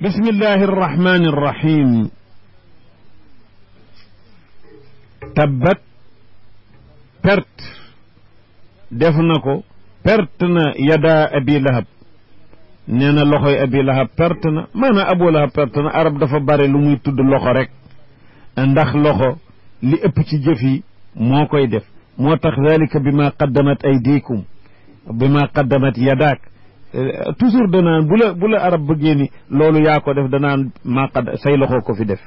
bismillahi irrahmani irrahim tabbat perte def na ko perte na yada abi lahab nee na loxoy abi lahab perte na maanaam abu lahab perte na arab dafa bare lu muy tudd loxo rek ndax loxo li ëpp ci jëf yi moo koy def moo tax dalika bi ma qaddamat aydikum bi ma qaddamat yadaak toujours danaan bu la arab bëggee ni loolu yaa ko def danaan maa qad say loxo ko fi def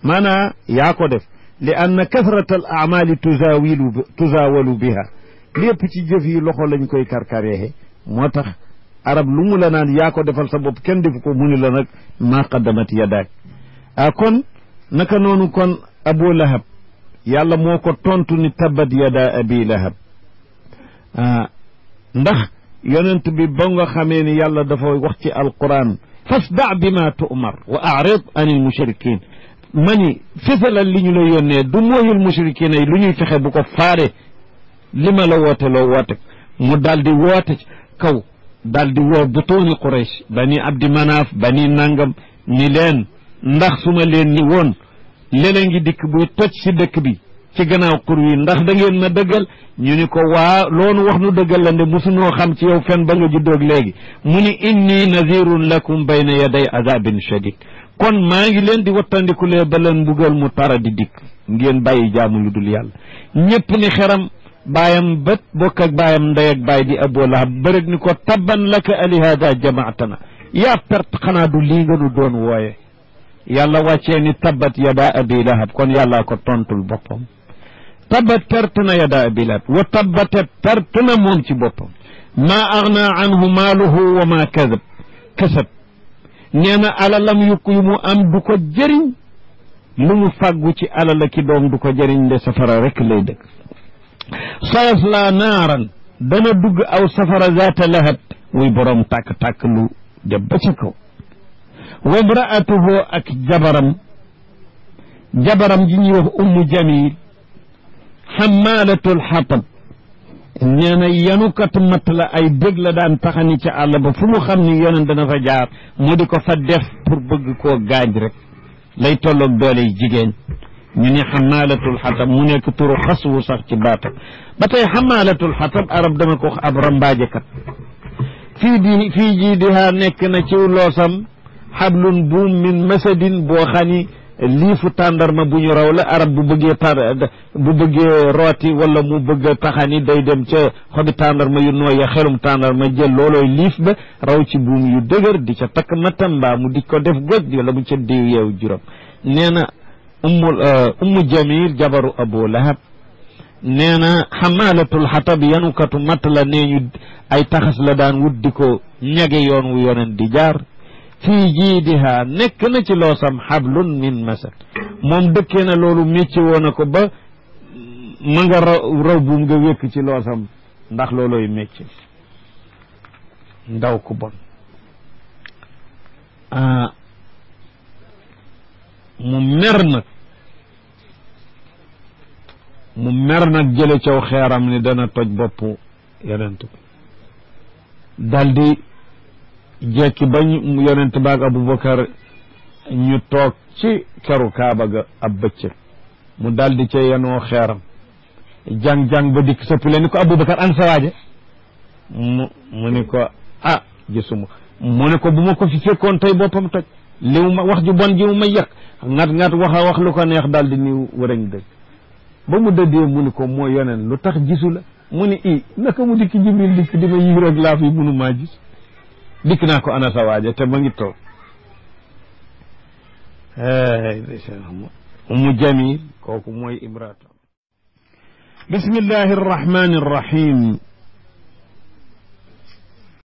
maanaa yaa ko def li anna kasrata al amali tuzawalu biha lépp ci jëf yi loxo lañ koy karkareexe moo tax arab lu mu la naan yaa ko defal sa bopp kenn defu ko mu ni la nag maa qaddamat yadaak kon naka noonu kon abu lahab yàlla moo ko tontu ni tabbat yada abi lahab ndax yonent bi ba nga xamee ni yàlla dafa wax ci alquran fasda bima tu'mar wa a'rid anil mushrikin mani fesalal li ñu la yónnee du mooyul mushrikin ay lu ñuy fexe bu ko faare li ma la woote loo woote mu daal di woote kaw daal di woo butooni Quraysh bani abdi manaaf bani nangam ni leen ndax su ma leen ni woon léeg ngi dikk buy toj si dëkk bi ci gannaaw xur wi ndax da ngeen ma dëggal ñu ni ko waa loonu wax nu dëggal la nde mosunoo xam ci yow fen ba nga juddoog léegi mu ni inni nazirun lakum bayna yaday azabin shadid kon maa ngi leen di wattandiku lee ba leen mbugal mu tara di dikk ngeen bàyyi jaamu lu dul yàlla ñëpp ni xeram baayam bët bokk ak baayam ndey ak baay di Abu Lahab bërëg ni ko tabban laka alihada jamaatana yaa perte xanaa du lii nga nu doon wooye yàlla wàccee ni tabbat yada abi lahab kon yàllaa ko tontul boppam tabbat perte na yada abi lahab wa tabbate perte na moom ci boppam maa agna anhu maaluhu wa maa kasab nee na alalam yu mu am du ko jëriñ lu mu fàggu ci alala ki doom du ko jëriñ de safara rek lay dëkk sayasla naaran dana dugg aw safara zaata lahab muy borom tàkk-tàkk lu dem ba ca kaw wa imraatuhu ak jabaram ji ñuy wax ummu jamil xamalatul xatab nee na yanukat mat la ay dég la daan taxani ca àll ba fu mu xam ni yonent dana fa jaar mu di ko fa def pour bëgg koo gaañ rek lay tolloog doole yi jigéen ñu ni xamalatul xatab mu nekk turu xaswu sax ci baatam ba tey xamalatul xatab arab dana ko wax ab rambaajekat fii jiidihaa nekk na ci loosam xablun buum min masadin boo xani liifu tàndarma bu ñu raw la arab bu bëggee rooti wala mu bëgg taxani day dem ca xobi tàndarma yu nooy ya xelum tàndarma jël loolooy liif ba raw ci buum yu dëgër di ca takk matam mbaa mu di ko def goj wala mu ca diw yeew juróom nee na ummu jamil jabaru abu lahab nee na xamalatul xatab yanukatu matt la nee ñu ay taxas la daan wut di ko ñage yoon wu yonen di jaar fii jiidiha nekk na ci loosam xablun min masad moom dëkkee na loolu métti woon na ko ba ma nga raw buum nga wékk ci loosam ndax loolooy métti ndaw ku bon mu mer nag jële caw xeeram ni dana toj boppu yonent bi daldi jekki bañ yonent baag Abubakar ñu toog ci keru Kaaba ga ab bëccëg mu daldi ca yenoo xeeram jàng ba dikk sëpp leen ni ko Abubakar an sa waaje mu ni ko gisuma mu ne ko bu ma ko fi fekkoon tey boppam toj liw ma wax ju bon ji mu ma yàq ngat wax lu ko neex daldi ni warañ dëgg ba mu dëddee mu ni ko moo yoneen lu tax gisu la mu ni naka mu dikk Jibril dikk di ma yiir ak laaf yi munu maa gis dikk naa ko ana sa waaja te ma ngi toog ummu jamil kooku mooy imraatu bismillahi arrahmani arrahim